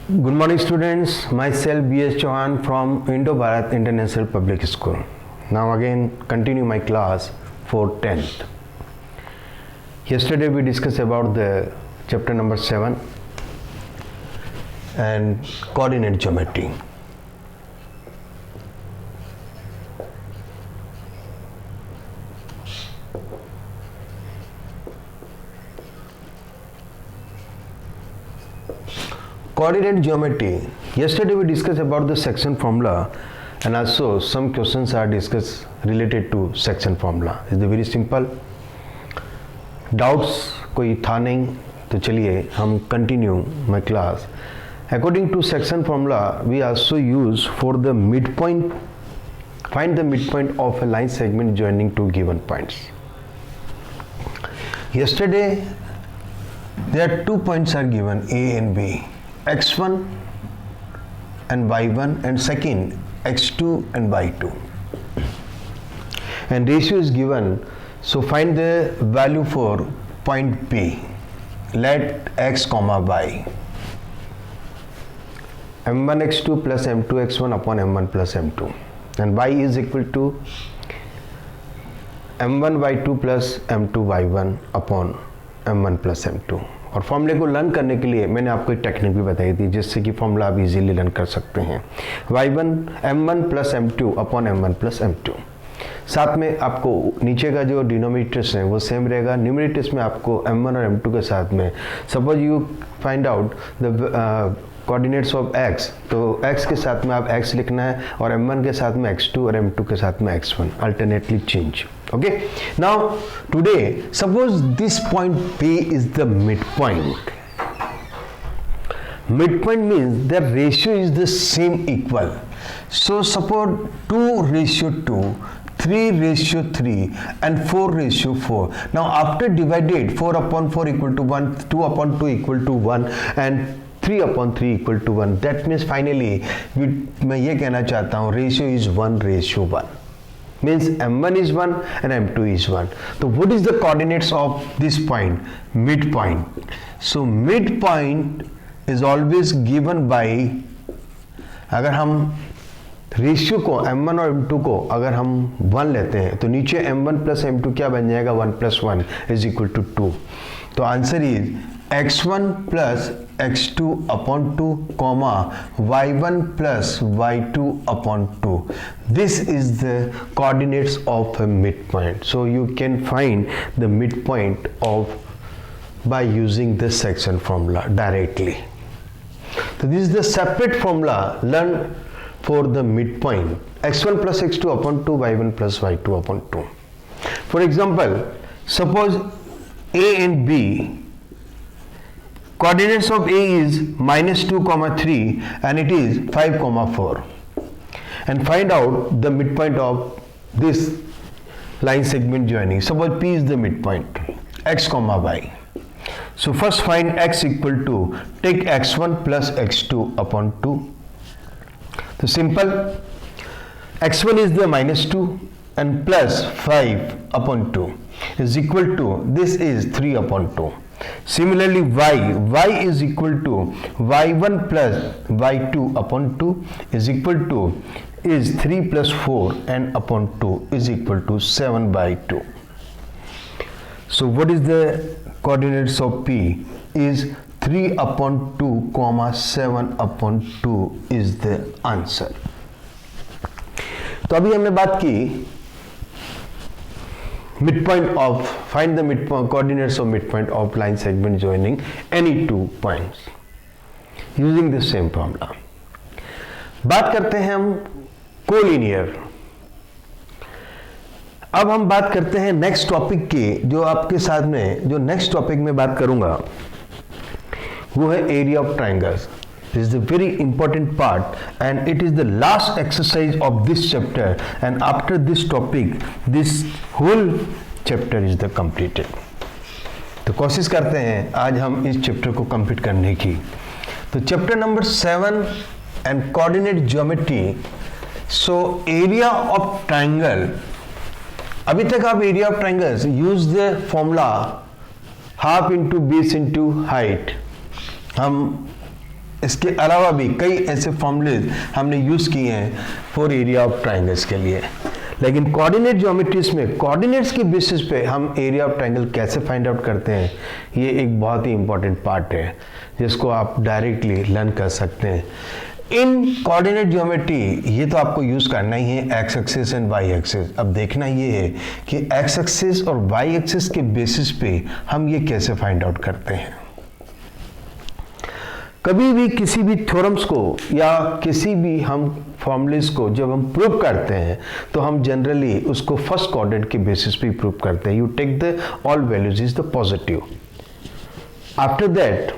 Good morning students, myself B.S. Chauhan from Indo-Bharat International Public School. Now again continue my class for 10th. Yesterday we discussed about the chapter number 7 and coordinate geometry. Coordinate geometry. Yesterday we discussed about the section formula and also some questions are discussed related to section formula. It's very simple. Doubts कोई था नहीं तो चलिए हम continue my class. According to section formula, we also use for the midpoint. Find the midpoint of a line segment joining two given points. Yesterday there are 2 points are given A and B. x1 and y1 and second x2 and y2 and ratio is given, so find the value for point P. Let x comma y m1 x2 plus m2 x1 upon m1 plus m2 and y is equal to m1 y2 plus m2 y1 upon m1 plus m2. और फॉर्मूले को learn करने के लिए मैंने आपको एक technique भी बताई थी जिससे कि फॉर्मूला आप इजीली लर्न कर सकते हैं. y1 m1 plus m2 upon m1 plus m2. साथ में आपको नीचे का जो डिनोमिनेटर्स है वो सेम रहेगा. न्यूमरेटर्स में आपको m1 और m2 के साथ में suppose you find out the coordinates of x, तो x के साथ में आप x लिखना है और m1 के साथ में x2 और m2 के साथ में x1 alternately change. Okay, now today suppose this point P is the midpoint. Midpoint means the ratio is the same equal. So suppose 2:2, 3:3 and 4:4. Now after divided 4 upon 4 equal to 1, 2 upon 2 equal to 1 and 3 upon 3 equal to 1. That means finally मैं ये कहना चाहता हूँ ratio is 1:1. Means m1 is 1 and m2 is 1. So what is the coordinates of this point? Midpoint. So midpoint is always given by, अगर हम ratio को m1 और m2 को अगर हम 1 लेते हैं तो नीचे m1 प्लस m2 क्या बन जाएगा? 1 प्लस 1 इज इक्वल टू 2. तो answer is x1 plus x2 upon 2 comma y1 plus y2 upon 2. This is the coordinates of a midpoint. So you can find the midpoint of by using this section formula directly. So this is the separate formula learn for the midpoint. x1 plus x2 upon 2 y1 plus y2 upon 2. For example, suppose A and B. Coordinates of A is -2, 3 and it is 5, 4 and find out the midpoint of this line segment joining. Suppose P is the midpoint, x, y. So first find x equal to, take x1 plus x2 upon 2. So simple, x1 is the -2 and plus 5 upon 2 is equal to, this is 3 upon 2. Similarly y is equal to y1 plus y2 upon 2 is equal to is 3 plus 4 and upon 2 is equal to 7 by 2. So what is the coordinates of P? Is 3 upon 2 comma 7 upon 2 is the answer. तो अभी हमने बात की midpoint of, find the midpoint coordinates of midpoint of line segment joining any 2 points using the same formula. बात करते हैं हम collinear. अब हम बात करते हैं नेक्स्ट टॉपिक की, जो आपके साथ में जो नेक्स्ट टॉपिक में बात करूंगा वो है area of triangles. This is the very important part and it is the last exercise of this chapter, and after this topic this whole chapter is the completed. तो कोशिश करते हैं आज हम इस चैप्टर को कंप्लीट करने की. तो chapter number 7 and coordinate geometry. So area of triangle, अभी तक आप area of triangles use the formula half into base into height. हम इसके अलावा भी कई ऐसे फॉर्मूलेज हमने यूज़ किए हैं फॉर एरिया ऑफ ट्राइंगल्स के लिए, लेकिन कोऑर्डिनेट ज्योमेट्रीज में कोऑर्डिनेट्स के बेसिस पे हम एरिया ऑफ ट्राइंगल कैसे फाइंड आउट करते हैं, ये एक बहुत ही इंपॉर्टेंट पार्ट है जिसको आप डायरेक्टली लर्न कर सकते हैं। इन कोऑर्डिनेट ज्योमेट्री ये तो आपको यूज़ करना ही है x axis and y axis. अब देखना ये है कि एक्स एक्सिस और वाई एक्सिस के बेसिस पे हम ये कैसे फाइंड आउट करते हैं। कभी भी किसी भी थ्योरम्स को या किसी भी हम फॉर्मूलेस को जब हम प्रूव करते हैं तो हम जनरली उसको फर्स्ट कोऑर्डिनेट के बेसिस पे प्रूव करते हैं। You take the all values is the positive, after that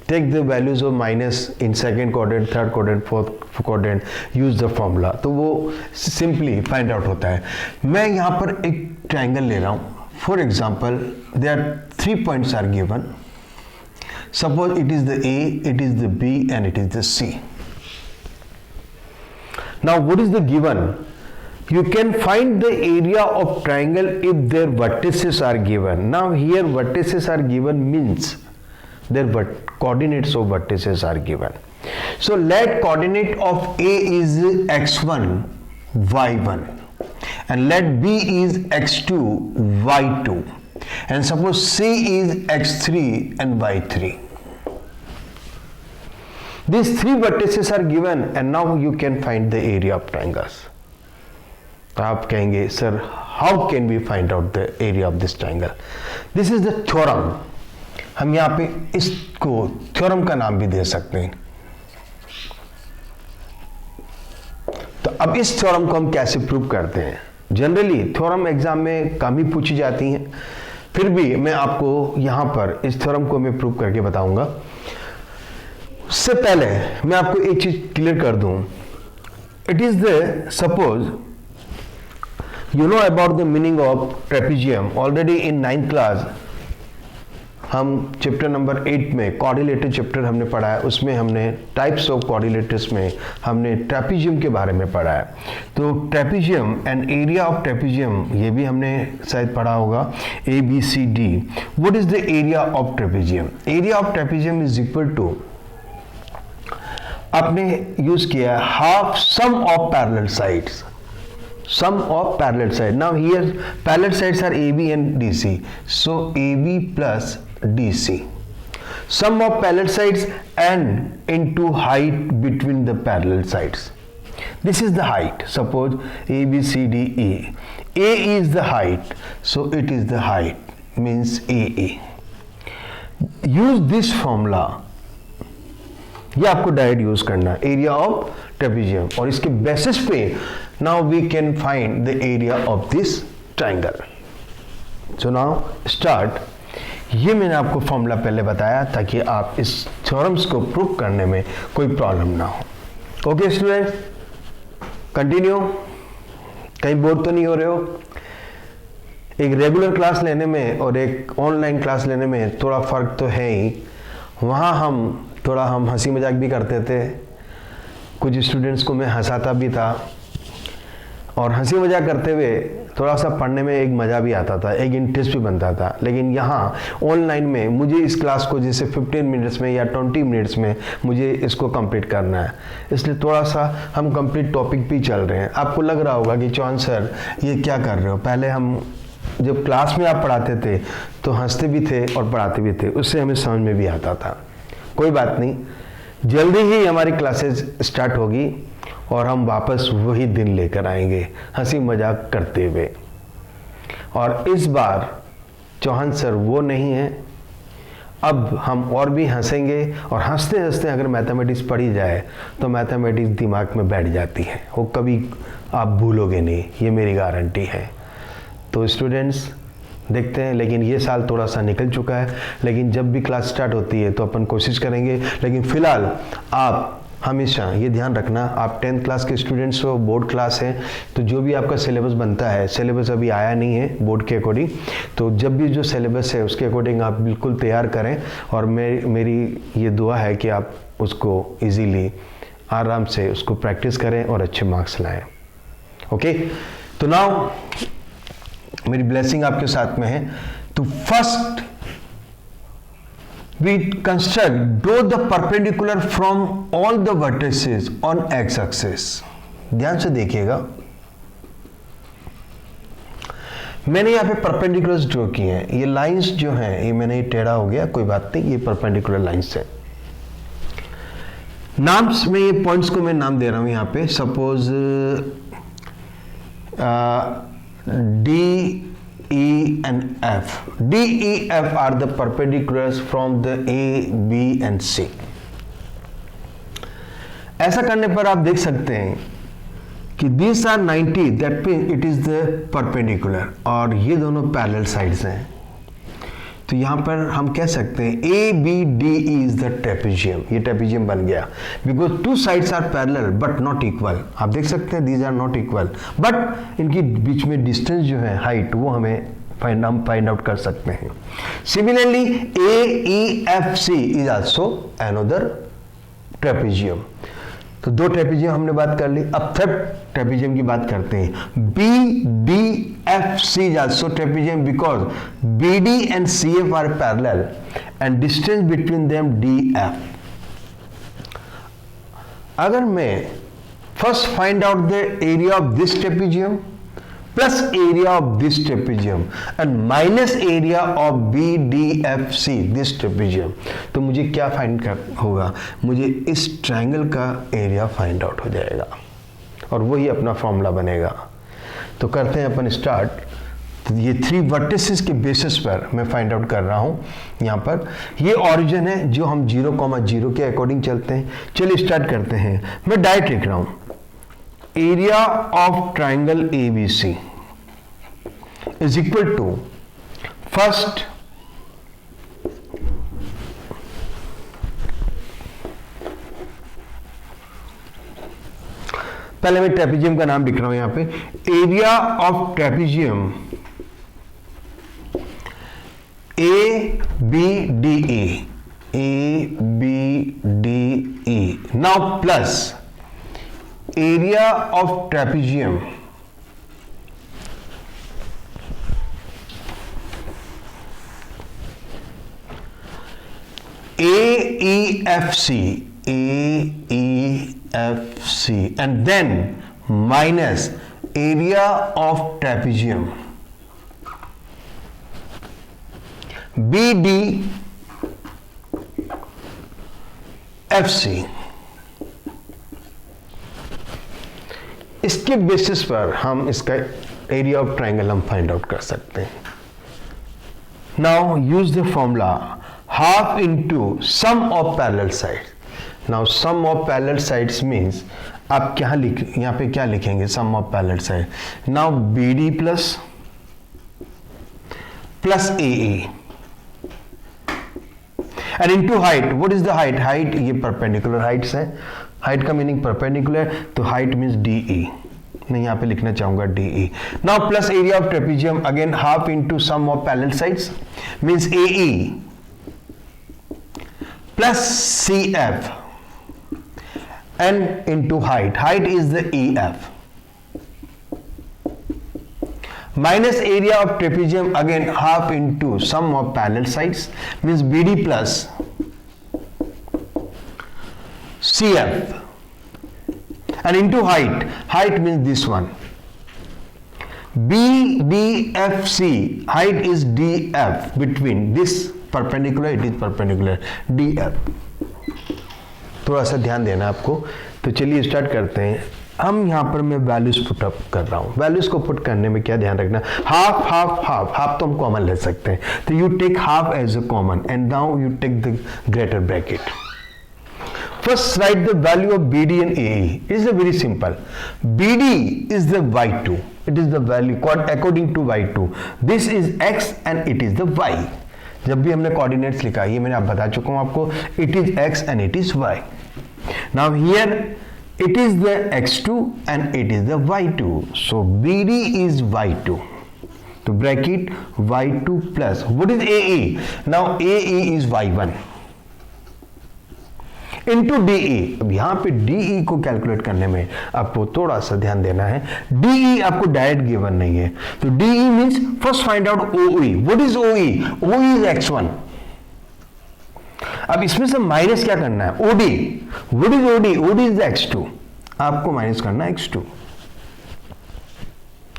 take the values of minus in second coordinate, third coordinate, fourth coordinate, use the formula, तो वो सिंपली फाइंड आउट होता है। मैं यहाँ पर एक ट्राइंगल ले रहा हूँ, for example there 3 points are given, suppose it is the A, it is the B and it is the C. Now what is the given? You can find the area of triangle if their vertices are given. Now here vertices are given means their coordinates of vertices are given. So let coordinate of A is x1, y1 and let B is x2, y2. And suppose C is x3 and y3. These 3 vertices are given and now you can find the area of triangles. तो आप कहेंगे sir how can we find out the area of this triangle? This is the theorem. हम यहाँ पे इसको theorem का नाम भी दे सकते हैं। तो अब इस theorem को हम कैसे प्रूव करते हैं? जनरली थ्योरम एग्जाम में कम ही पूछी जाती हैं, फिर भी मैं आपको यहां पर इस थ्योरम को मैं प्रूव करके बताऊंगा। उससे पहले मैं आपको एक चीज क्लियर कर दूं। It is the suppose you know about the meaning of trapezium. Already in 9th class हम चैप्टर नंबर 8 में कोऑर्डिनेटर चैप्टर हमने पढ़ा है, उसमें हमने टाइप्स ऑफ कोऑर्डिनेटर्स में हमने ट्रेपेजियम के बारे में पढ़ा है। तो trapezium and area of trapezium ये भी हमने शायद पढ़ा होगा, ABCD। What is the area of trapezium? Area of trapezium is equal to, आपने यूज किया half sum of parallel sides, sum of parallel side. Now here parallel sides are AB and DC, so AB plus DC, sum of parallel sides and into height between the parallel sides. This is the height. Suppose ABCDE, A is the height, so it is the height, means AA. Use this formula, ये आपको direct use करना है, area of trapezium, और इसके basis पे now we can find the area of this triangle. So now start. ये मैंने आपको फॉर्मूला पहले बताया ताकि आप इस थ्योरम्स को प्रूव करने में कोई प्रॉब्लम ना हो। Okay student, continue. कहीं बोर तो नहीं हो रहे हो? एक रेगुलर क्लास लेने में और एक ऑनलाइन क्लास लेने में थोड़ा फर्क तो है ही। वहाँ हम थोड़ा हंसी मजाक भी करते थे, कुछ स्टूडेंट्स को मैं हंसाता भी था, और हंसी मजाक करते हुए थोड़ा सा पढ़ने में एक मज़ा भी आता था, एक इंटरेस्ट भी बनता था। लेकिन यहाँ ऑनलाइन में मुझे इस क्लास को जैसे 15 मिनट्स में या 20 मिनट्स में मुझे इसको कंप्लीट करना है, इसलिए थोड़ा सा हम कंप्लीट टॉपिक भी चल रहे हैं। आपको लग रहा होगा कि चौहान सर ये क्या कर रहे हो? पहले हम जब क्लास में आप पढ़ाते थे तो हंसते भी थे और पढ़ाते भी थे, उससे हमें समझ में भी आता था। कोई बात नहीं, जल्दी ही हमारी क्लासेस स्टार्ट होगी और हम वापस वही दिन लेकर आएंगे हंसी मजाक करते हुए। और इस बार चौहान सर वो नहीं है, अब हम और भी हंसेंगे, और हंसते हंसते अगर मैथमेटिक्स पढ़ी जाए तो मैथमेटिक्स दिमाग में बैठ जाती है, वो कभी आप भूलोगे नहीं, ये मेरी गारंटी है। तो स्टूडेंट्स देखते हैं, लेकिन ये साल थोड़ा सा निकल चुका है, लेकिन जब भी क्लास स्टार्ट होती है तो अपन कोशिश करेंगे। लेकिन फ़िलहाल आप हमेशा ये ध्यान रखना, आप 10th क्लास के स्टूडेंट्स हो, बोर्ड क्लास है, तो जो भी आपका सिलेबस बनता है, सिलेबस अभी आया नहीं है बोर्ड के अकॉर्डिंग, तो जब भी जो सिलेबस है उसके अकॉर्डिंग आप बिल्कुल तैयार करें, और मेरी ये दुआ है कि आप उसको ईजीली आराम से उसको प्रैक्टिस करें और अच्छे मार्क्स लाएँ। ओके, तो नाउ मेरी ब्लेसिंग आपके साथ में है। तो first we construct draw the perpendicular from all the vertices on x axis. ध्यान से देखिएगा, मैंने यहाँ पे परपेंडिकुलर्स ड्रॉ किए हैं. ये लाइंस जो हैं, ये मैंने टेढ़ा हो गया, कोई बात नहीं, ये परपेंडिकुलर लाइंस है. नाम्स में ये पॉइंट्स को मैं नाम दे रहा हूं यहाँ पे. Suppose D E and F. D E F are the perpendiculars from the A B and C. ऐसा करने पर आप देख सकते हैं कि these are 90, that means it is the perpendicular, और ये दोनों पैरेलल साइड्स हैं. तो यहाँ पर हम कह सकते हैं A B D is the trapezium. ये ट्रेपेजियम बन गया because two sides are parallel but not equal. आप देख सकते हैं these are not equal, but इनकी बीच में डिस्टेंस जो है, हाइट, वो हमें फाइंड आउट कर सकते हैं. Similarly A E F C is also another trapezium. तो दो ट्रेपेजियम हमने बात कर ली. अब थर्ड ट्रेपेजियम की बात करते हैं. B D F C is also trapezium because B D and C F are parallel and distance between them D F. अगर मैं first find out the area of this trapezium plus area of this trapezium and minus area of B D F C this trapezium, तो मुझे क्या find होगा? मुझे इस triangle का area find out हो जाएगा और वही अपना फॉर्मूला बनेगा. तो करते हैं अपन स्टार्ट. तो ये थ्री वर्टिसेस के बेसिस पर मैं फाइंड आउट कर रहा हूं. यहाँ पर ये ऑरिजिन है जो हम 0,0 के अकॉर्डिंग चलते हैं. चलिए स्टार्ट करते हैं. मैं डायरेक्ट लिख रहा हूं. Area of triangle ABC is equal to first पहले मैं ट्रेपेजियम का नाम लिख रहा हूं यहां पे. Area of trapezium ABDE, now plus area of trapezium AEFC, and then minus area of trapezium BDFC. इसके बेसिस पर हम इसका एरिया ऑफ ट्राइंगल हम फाइंड आउट कर सकते हैं. Now use the formula half into sum of parallel sides. Now sum of parallel sides means आप क्या यहाँ पे क्या लिखेंगे? Sum of parallel side. Now BD plus AE and into height. What is the height? Height ये perpendicular heights है. Height का meaning perpendicular, तो height means DE. मैं यहाँ पे लिखना चाहूंगा DE. Now plus area of trapezium again half into sum of parallel sides means AE plus CF and into height. Height is the EF. Minus area of trapezium again half into sum of parallel sides means BD plus CF and into height. Height means this one. BDFC, height is DF between this perpendicular, it is perpendicular DF. थोड़ा सा ध्यान देना आपको. तो चलिए start करते हैं. हम यहाँ पर मैं वैल्यूज पुट अप कर रहा हूँ. वैल्यूज को पुट करने में क्या ध्यान रखना? Half half half. हाफ तो हम कॉमन ले सकते हैं, तो you take half as a common and now you take the greater bracket. First write the value of BD and AE. It is very simple. BD is the Y2. It is the value according to Y2. This is X and it is the Y. जब भी हमने coordinates लिखा, ये मैंने आप बता चुका हूँ आपको. It is X and it is Y. Now here it is the X2 and it is the Y2. So BD is Y2. तो bracket Y2 plus what is AE? Now AE is Y1. Into DE. अब यहाँ पे DE को calculate करने में आपको थोड़ा सा ध्यान देना है. DE आपको डायरेक्ट गिवन नहीं है, तो DE means first find out OE. What is OE? OE is X1. अब इसमें से माइनस क्या करना है, OD. What is OD? OD is the x2. आपको माइनस करना है x2,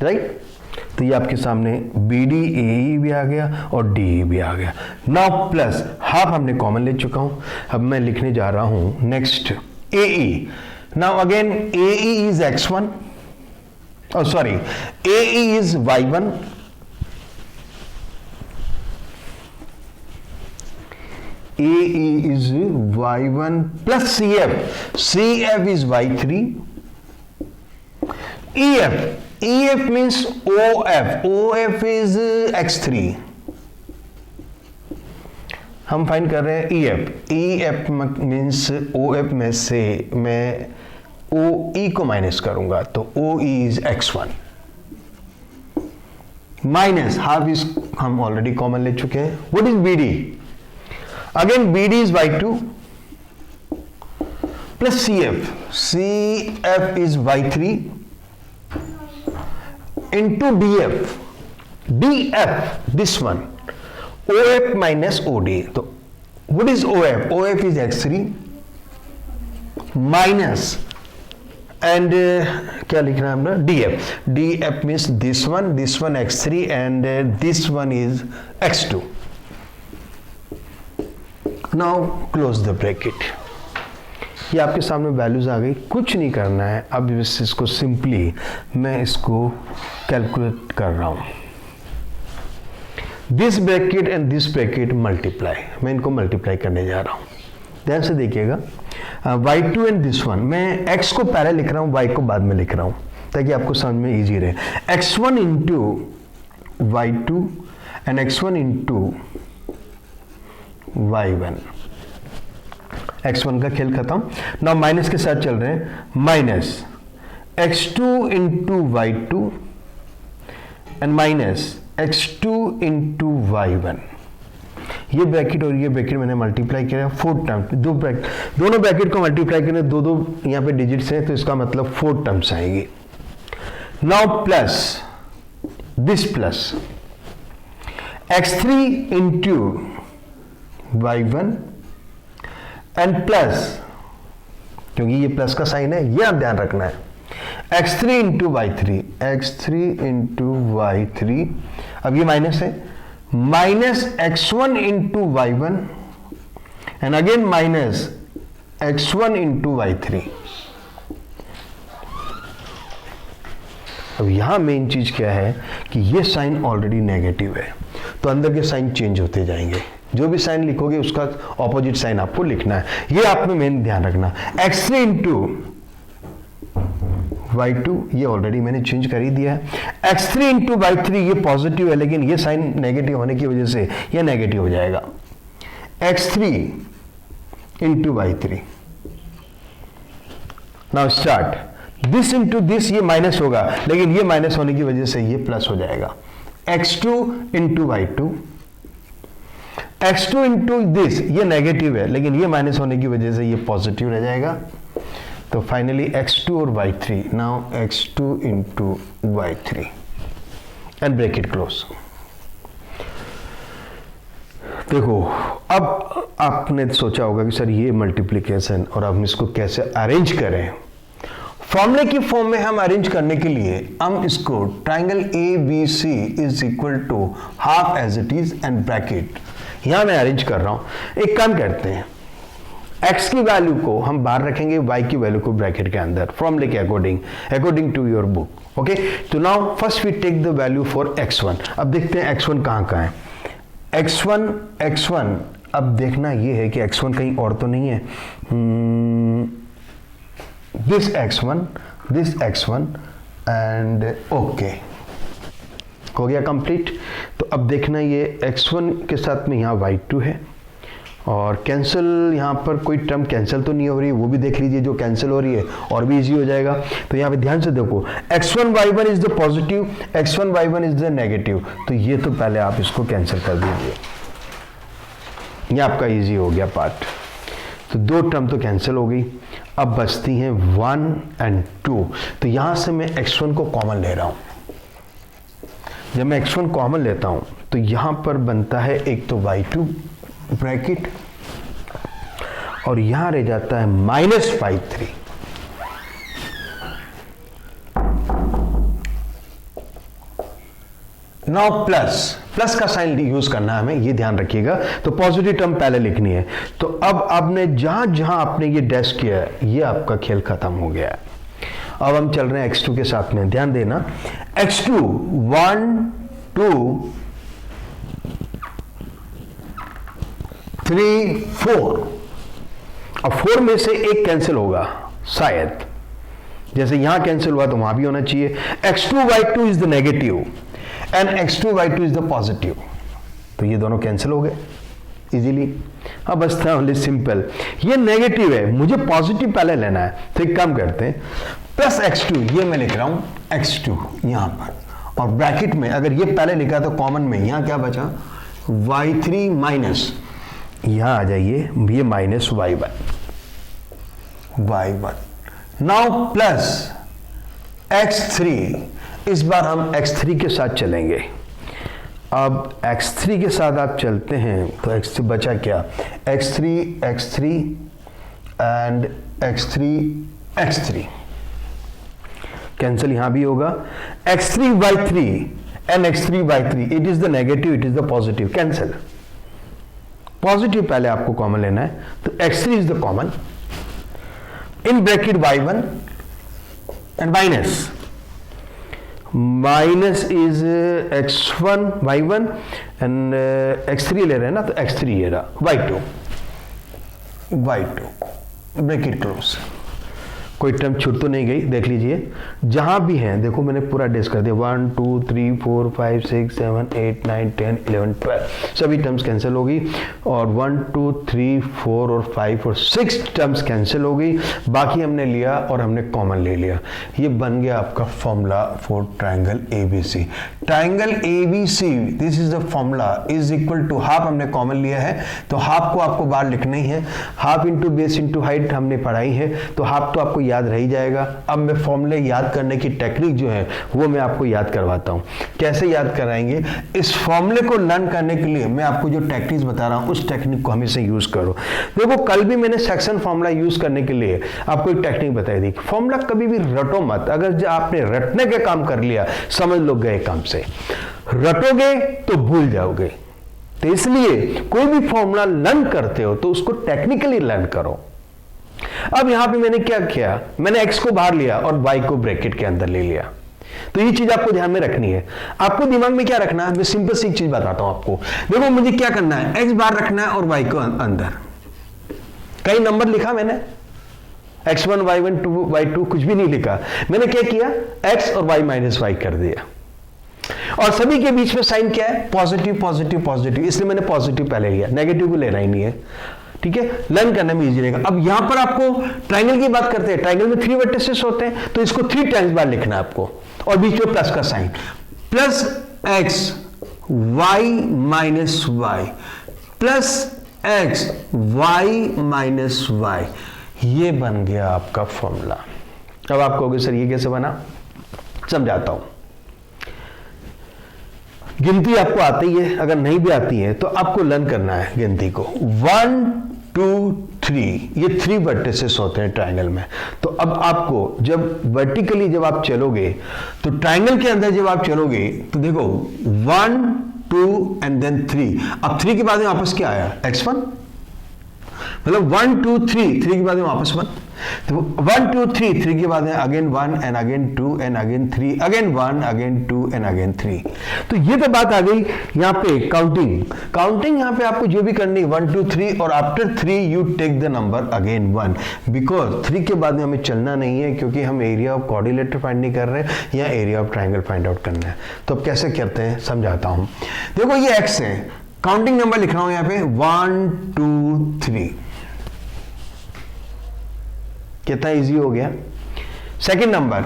राइट. तो ये आपके सामने BD AE भी आ गया और DE भी आ गया. नाउ प्लस हाफ हमने कॉमन ले चुका हूं. अब मैं लिखने जा रहा हूं next AE. Now again AE is x1. Oh sorry, AE is y1. AE is y1 plus CF. CF is y3. EF means OF. OF is x3. हम फाइंड कर रहे हैं EF. EF means OF में से मैं OE को minus करूंगा तो OE is x1 minus half is हम ऑलरेडी कॉमन ले चुके हैं. What is BD? Again BD is y2 plus CF. CF is y3 into DF. DF, this one. OF minus OD. तो what is OF? OF is x3 minus and क्या लिखना है हमने? DF. DF means this one x3 and this one is x2. Now close the bracket. ये आपके सामने values आ गई. कुछ नहीं करना है. अब इसको सिंपली मैं इसको कैलकुलेट कर रहा हूं. This bracket and this bracket multiply. मैं इनको मल्टीप्लाई करने जा रहा हूं. ध्यान से देखिएगा. y2 and this one. मैं x को पहले लिख रहा हूं, y को बाद में लिख रहा हूं ताकि आपको समझ में इजी रहे. x1 into y2 and x1 into y1. x1 का खेल खत्म. नाउ माइनस के साथ चल रहे हैं. Minus x2 into y2 and minus x2 into y1. ये ब्रैकेट और ये ब्रैकेट मैंने मल्टीप्लाई किया. 4 टर्म. दोनों ब्रैकेट को मल्टीप्लाई करें. दो यहाँ पे डिजिट्स हैं तो इसका मतलब 4 टर्म्स आएंगी. Now plus this plus x3 into y1 and plus, क्योंकि ये प्लस का साइन है, ये आप ध्यान रखना है. x3 into y3. x3 into y3. अब ये माइनस है. Minus x1 into y1 and again minus x1 into y3. अब यहां मेन चीज क्या है कि ये साइन ऑलरेडी नेगेटिव है तो अंदर के साइन चेंज होते जाएंगे. जो भी साइन लिखोगे उसका ऑपोजिट साइन आपको लिखना है. ये आप में मेन ध्यान रखना. x3 इंटू y2 ये ऑलरेडी मैंने चेंज कर ही दिया है. x3 इंटू y3 ये पॉजिटिव है लेकिन ये साइन नेगेटिव होने की वजह से ये नेगेटिव हो जाएगा. x3 into y3. Now start. This into this ये माइनस होगा लेकिन ये माइनस होने की वजह से ये प्लस हो जाएगा. x2 into y2. x2 into this ये नेगेटिव है लेकिन ये माइनस होने की वजह से ये पॉजिटिव रह जाएगा. तो फाइनली x2 और y3. Now x2 into y3 and bracket close. देखो अब आपने सोचा होगा कि सर ये मल्टीप्लिकेशन और हम इसको कैसे अरेंज करें. फॉर्मूले की फॉर्म में हम अरेंज करने के लिए हम इसको triangle ABC is equal to half as it is and bracket यहां मैं अरेंज कर रहा हूं. एक काम करते हैं, x की वैल्यू को हम बाहर रखेंगे, y की वैल्यू को ब्रैकेट के अंदर फॉर्मूले के according to your book. Okay, तो now first we take the value for x1. अब देखते हैं x1 कहां कहां है. x1 अब देखना ये है कि x1 कहीं और तो नहीं है. दिस x1 एंड ओके हो गया कंप्लीट. तो अब देखना ये x1 के साथ में यहाँ y2 है और कैंसिल, यहाँ पर कोई टर्म कैंसिल तो नहीं हो रही है, वो भी देख लीजिए जो कैंसिल हो रही है और भी इजी हो जाएगा. तो यहाँ पे ध्यान से देखो x1 y1 is the positive, x1 y1 is the negative. तो ये तो पहले आप इसको कैंसिल कर दीजिए, ये आपका इजी हो गया पार्ट. तो 2 टर्म तो कैंसिल हो गई. अब बचती हैं 1 एंड 2. तो यहां से मैं x1 को कॉमन ले रहा हूं. जब मैं x1 कॉमन लेता हूं तो यहां पर बनता है एक तो y2 ब्रैकेट और यहां रह जाता है -53। नाउ प्लस का साइन यूज करना है हमें, ये ध्यान रखिएगा। तो पॉजिटिव टर्म पहले लिखनी है। तो अब आपने जहां जहां आपने ये डैश किया है, ये आपका खेल खत्म हो गया है। अब हम चल रहे हैं x2 के साथ में, ध्यान देना। x2 1 2 3 4, अब 4 में से एक कैंसिल होगा शायद, जैसे यहां कैंसिल हुआ तो वहां भी होना चाहिए। x2y2 is the negative and x2y2 is the positive, तो ये दोनों कैंसिल हो गए इजीली। अब बस था ओनली सिंपल, ये नेगेटिव है, मुझे पॉजिटिव पहले लेना है, तो एक काम करते हैं, प्लस x2, ये मैं लिख रहा हूं x2 यहां पर, और ब्रैकेट में अगर ये पहले लिखा तो कॉमन में यहां क्या बचा, y3 माइनस, यहां आ जाइए ये minus y1। Now plus x3, इस बार हम x3 के साथ चलेंगे। अब x3 के साथ आप चलते हैं तो x3 बचा क्या, x3 एंड x3 कैंसिल, यहां भी होगा। x3y3 and x3y3, it is the negative, it is the positive, cancel. Positive पहले आपको कॉमन लेना है, तो x3 is the common, in bracket y1 and minus is x1 y1 and x3 ले रहे हैं ना, तो x3 ये रहा y2 ब्रैकेट क्लोज। कोई टर्म छूट तो नहीं गई, देख लीजिए जहां भी हैं, देखो मैंने पूरा डिस कर दिया, 1 2 3 4 5 6 7 8 9 10 11 12, सभी टर्म्स कैंसिल हो गई, और 1 2 3 4 और 5 और 6 टर्म्स कैंसिल हो गई, बाकी हमने लिया और हमने कॉमन ले लिया। ये बन गया आपका formula for triangle ABC। Triangle ABC, this is the formula, is equal to half, हमने कॉमन लिया है तो हाफ को आपको बाहर लिखना ही है, half into base into height हमने पढ़ाई है, तो हाफ तो आपको याद रह ही जाएगा। अब मैं फॉर्मूले याद करने की टेक्निक जो है वो मैं आपको याद करवाता हूं। कैसे याद कराएंगे, इस फॉर्मूले को लर्न करने के लिए मैं आपको जो टेक्निक्स बता रहा हूं उस टेक्निक को हमेशा यूज करो। देखो कल भी मैंने सेक्शन फॉर्मूला यूज करने के लिए आपको एक टेक्निक बताई थी, फॉर्मूला कभी भी रटो मत, अगर आपने रटने का काम कर लिया समझ लो गए काम से, रटोगे तो भूल जाओगे। तो इसलिए कोई भी फॉर्मूला लर्न करते हो तो उसको टेक्निकली लर्न करो। अब यहां पे मैंने क्या किया, मैंने x को बाहर लिया और y को ब्रैकेट के अंदर ले लिया। तो ये चीज आपको ध्यान में रखनी है। आपको दिमाग में क्या रखना है, मैं सिंपल सी चीज बताता हूं आपको। देखो मुझे क्या करना है, x बाहर रखना है और y को अंदर। कई नंबर लिखा मैंने, x1 y1 2 y2 कुछ भी नहीं लिखा, मैंने क्या किया, x और y माइनस y कर दिया, और सभी के बीच में साइन क्या है, पॉजिटिव पॉजिटिव पॉजिटिव, इसलिए मैंने पॉजिटिव पहले लिया, नेगेटिव को लेना ही नहीं है। ठीक है, लर्न करने में इजी रहेगा। अब यहां पर आपको ट्राइंगल की बात करते हैं, ट्राइंगल में 3 वर्टिसेस होते हैं, तो इसको 3 टाइम्स बार लिखना है आपको, और बीच में प्लस का sign, plus x y minus y plus x y minus y, ये बन गया आपका फॉर्मूला। अब आप कहोगे सर ये कैसे बना, समझाता हूं। गिनती आपको आती है, अगर नहीं भी आती है तो आपको लर्न करना है गिनती को। 1 2 3, ये 3 वर्टिसेस होते हैं ट्राइंगल में। तो अब आपको जब वर्टिकली जब आप चलोगे, तो ट्राइंगल के अंदर जब आप चलोगे तो देखो 1 2 एंड देन 3, अब 3 के बाद में वापस क्या आया, x1, मतलब 1 2 3 के बाद में वापस 1, तो 1 2 3 के बाद में again 1 and again 2 and again 3, again 1 again 2 and again 3। तो ये तो बात आ गई यहाँ पे काउंटिंग यहाँ पे आपको जो भी करनी 1 2 3, और after 3 you take the number again 1, because 3 के बाद में हमें चलना नहीं है, क्योंकि हम एरिया ऑफ क्वाड्रिलेटरल फाइंड नहीं कर रहे हैं, या area of triangle find out करना है। तो अब कैसे करते हैं समझाता हूं। देखो ये x है, काउंटिंग नंबर लिख रहा हूं यहाँ पे 1 2 3, कितना इजी हो गया। सेकंड नंबर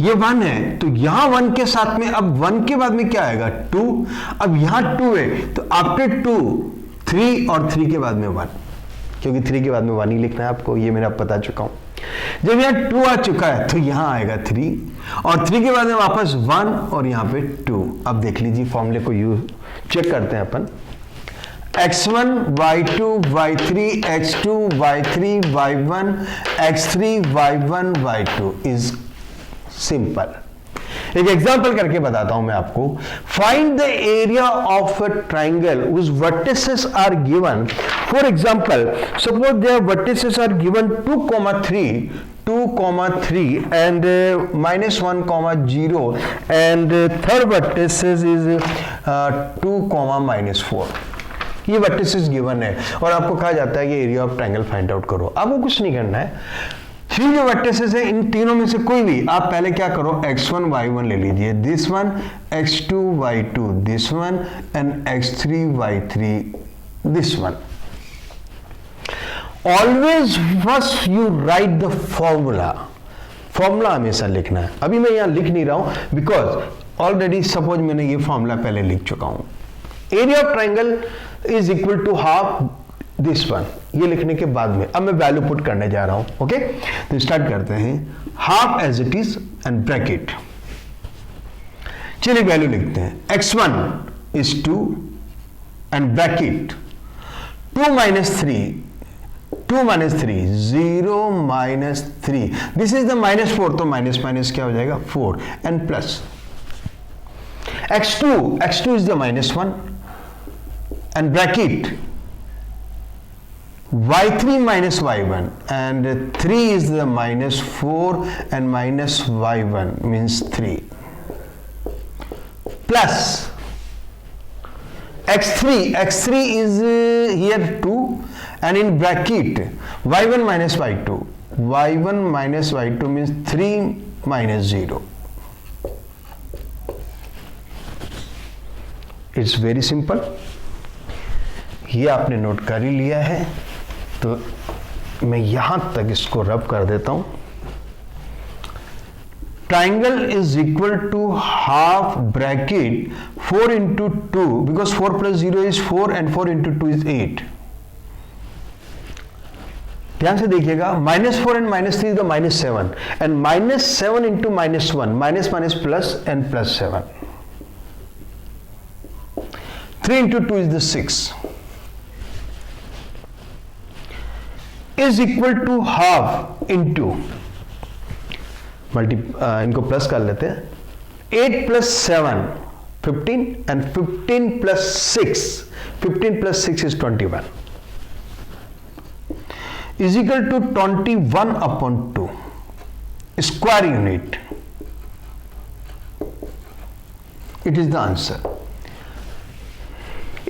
ये 1 है, तो यहां 1 के साथ में अब 1 के बाद में क्या आएगा, 2, अब यहां 2 है, तो आफ्टर 2 3, और 3 के बाद में 1, क्योंकि 3 के बाद में 1 ही लिखना है आपको, ये मैंने अब बता चुका हूं। जब यहां 2 आ चुका है तो यहां आएगा 3, और 3 के बाद में वापस 1 और यहां पे 2। अब देख लीजिए फॉर्मूले को यूज चेक करते हैं अपन। x1 y2 y3 x2 y3 y1 x3 y1 y2 is simple. एक एग्जांपल करके बताता हूं मैं आपको। Find the area of a triangle whose vertices are given. For example, suppose their vertices are given 2, 3 and -1, 0 and third vertices is 2, -4। ये vertices given है और आपको कहा जाता है कि area of triangle find out करो। आपको कुछ नहीं करना है, 3 जो वर्टिसेस है इन तीनों में से कोई भी आप पहले क्या करो, x1 y1 ले लीजिए, this one x2 y2 this one and x3 y3 this one. Always first you right the formula हमेशा लिखना है। अभी मैं यहां लिख नहीं रहा हूं बिकॉज ऑलरेडी सपोज मैंने ये फॉर्मूला पहले लिख चुका हूं। Area of triangle is equal to half this one, ये लिखने के बाद में अब मैं वैल्यू पुट करने जा रहा हूं। ओके, तो स्टार्ट करते हैं। Half as it is and bracket, चलिए वैल्यू लिखते हैं। x1 is 2 and bracket 2 - 3 0 - 3, this is the -4, तो माइनस माइनस क्या हो जाएगा 4 and plus x2 is the -1 and bracket y3 - y1 and 3 is the -4 and -y1 means 3 plus x3 is here 2 and in bracket y1 - y2 means 3 - 0। It's very simple. ये आपने note कर ही लिया है, तो मैं यहां तक इसको रब कर देता हूं। Triangle is equal to half bracket 4 × 2 because 4 + 0 is 4 and 4 × 2 is 8। ध्यान से देखिएगा, -4 and -3 is the -7 and -7 × -1 minus plus and +7। 3 × 2 is the 6 is equal to half into इनको प्लस कर लेते हैं, 8 + 7 15 and 15 + 6 is 21 is equal to 21/2 square unit। It is the answer।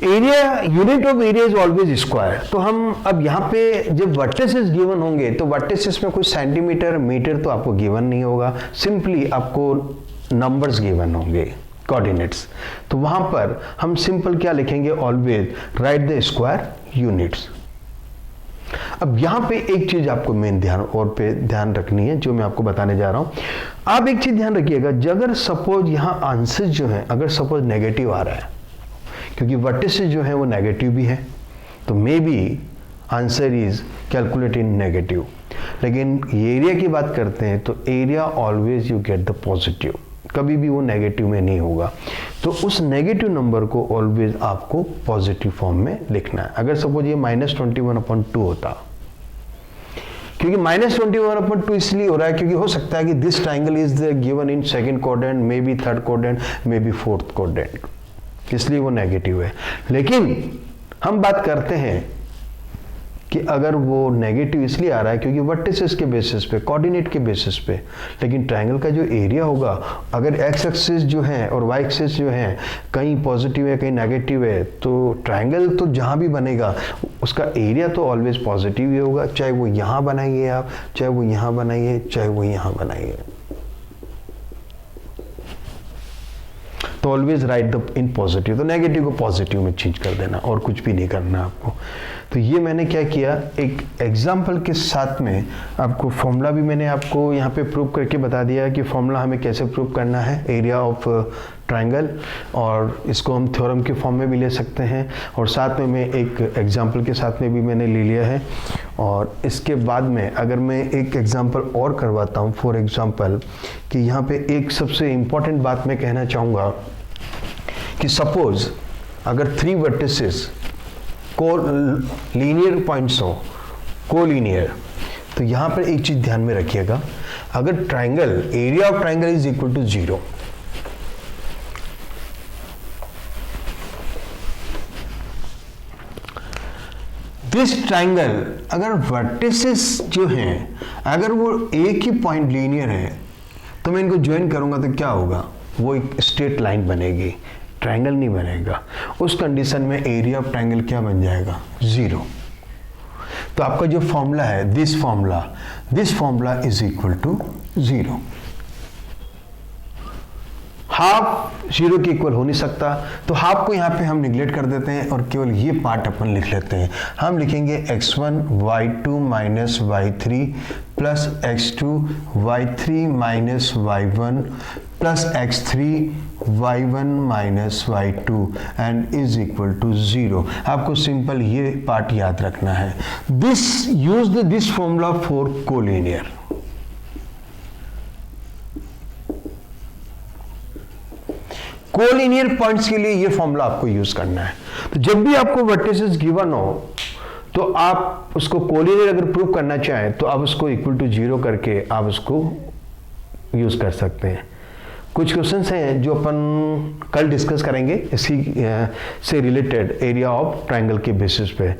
Area, unit of area is always square. तो हम अब यहाँ पे जब वर्टिसेस गिवन होंगे तो वर्टिसेस में कोई सेंटीमीटर मीटर तो आपको गिवन नहीं होगा, सिंपली आपको नंबर्स गिवन होंगे, कोऑर्डिनेट्स। तो वहां पर हम सिंपल क्या लिखेंगे, always right the square units. अब यहाँ पे एक चीज आपको मेन ध्यान रखनी है जो मैं आपको बताने जा रहा हूं। आप एक चीज ध्यान रखिएगा, अगर सपोज यहाँ आंसर जो है अगर सपोज नेगेटिव आ रहा है, क्योंकि वर्टिसेस जो है वो नेगेटिव भी है, तो may be answer is calculate in negative. लेकिन एरिया की बात करते हैं तो area always you get the positive, कभी भी वो नेगेटिव में नहीं होगा। तो उस नेगेटिव नंबर को ऑलवेज आपको पॉजिटिव फॉर्म में लिखना है। अगर सपोज ये -21/2 होता, क्योंकि -21/2 इसलिए हो रहा है क्योंकि हो सकता है कि this triangle is given in second quadrant, may be third quadrant, may be fourth quadrant, इसलिए वो नेगेटिव है। लेकिन हम बात करते हैं कि अगर वो नेगेटिव इसलिए आ रहा है क्योंकि वर्टिसेस के बेसिस पे, कोऑर्डिनेट के बेसिस पे, लेकिन ट्रायंगल का जो एरिया होगा, अगर एक्स एक्सिस जो है और वाई एक्सिस जो है कहीं पॉजिटिव है कहीं नेगेटिव है, तो ट्रायंगल तो जहां भी बनेगा उसका एरिया तो ऑलवेज पॉजिटिव ही होगा, चाहे वो यहां बनाइए आप, चाहे वो यहां बनाइए, चाहे वो यहां बनाइए। तो always right the in positive, तो नेगेटिव को पॉजिटिव में चेंज कर देना और कुछ भी नहीं करना आपको। तो ये मैंने क्या किया, एक एग्जाम्पल के साथ में आपको फॉर्मूला भी मैंने आपको यहाँ पे प्रूव करके बता दिया कि फॉर्मूला हमें कैसे प्रूव करना है एरिया ऑफ ट्रायंगल, और इसको हम थ्योरम के फॉर्म में भी ले सकते हैं, और साथ में मैं एक एग्जाम्पल के साथ में भी मैंने ले लिया है। और इसके बाद में अगर मैं एक एग्जाम्पल और करवाता हूँ, फॉर एग्जाम्पल कि यहाँ पे एक सबसे इम्पॉर्टेंट बात मैं कहना चाहूँगा कि सपोज अगर 3 वर्टिसेस को लीनियर पॉइंट्स हो, कोलिनियर, तो यहां पर एक चीज ध्यान में रखिएगा, अगर triangle, area of triangle is equal to 0, this triangle, अगर वर्टिसेस जो हैं अगर वो एक ही पॉइंट लीनियर है तो मैं इनको ज्वाइन करूंगा तो क्या होगा, वो एक स्ट्रेट लाइन बनेगी, ट्राइंगल नहीं बनेगा। उस कंडीशन में एरिया ऑफ ट्राइंगल क्या बन जाएगा, 0। तो आपका जो फॉर्मूला है, this formula is equal to 0। Half 0 के इक्वल हो नहीं सकता, तो हाफ को यहां पे हम निगलेक्ट कर देते हैं और केवल ये पार्ट अपन लिख लेते हैं। हम लिखेंगे x1 y2 minus y3 plus x2 y3 minus y1 plus x3 y1 minus y2 and is equal to 0। आपको सिंपल ये पार्ट याद रखना है। Use this formula for collinear. Collinear points के लिए ये फॉर्मूला आपको यूज करना है। तो जब भी आपको वर्टिसेस गिवन हो तो आप उसको कोलिनियर अगर प्रूव करना चाहें तो आप उसको इक्वल टू 0 करके आप उसको यूज कर सकते हैं। कुछ क्वेश्चंस हैं जो अपन कल डिस्कस करेंगे इसी से रिलेटेड एरिया ऑफ ट्रायंगल के बेसिस पे।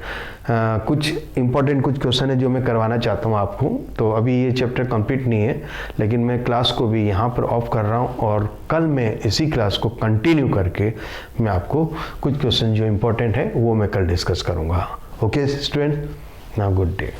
कुछ इंपॉर्टेंट कुछ क्वेश्चन है जो मैं करवाना चाहता हूँ आपको। तो अभी ये चैप्टर कंप्लीट नहीं है, लेकिन मैं क्लास को भी यहाँ पर ऑफ कर रहा हूँ और कल मैं इसी क्लास को कंटिन्यू करके मैं आपको कुछ क्वेश्चन जो इंपॉर्टेंट है वो मैं कल डिस्कस करूँगा। Okay student, now good day.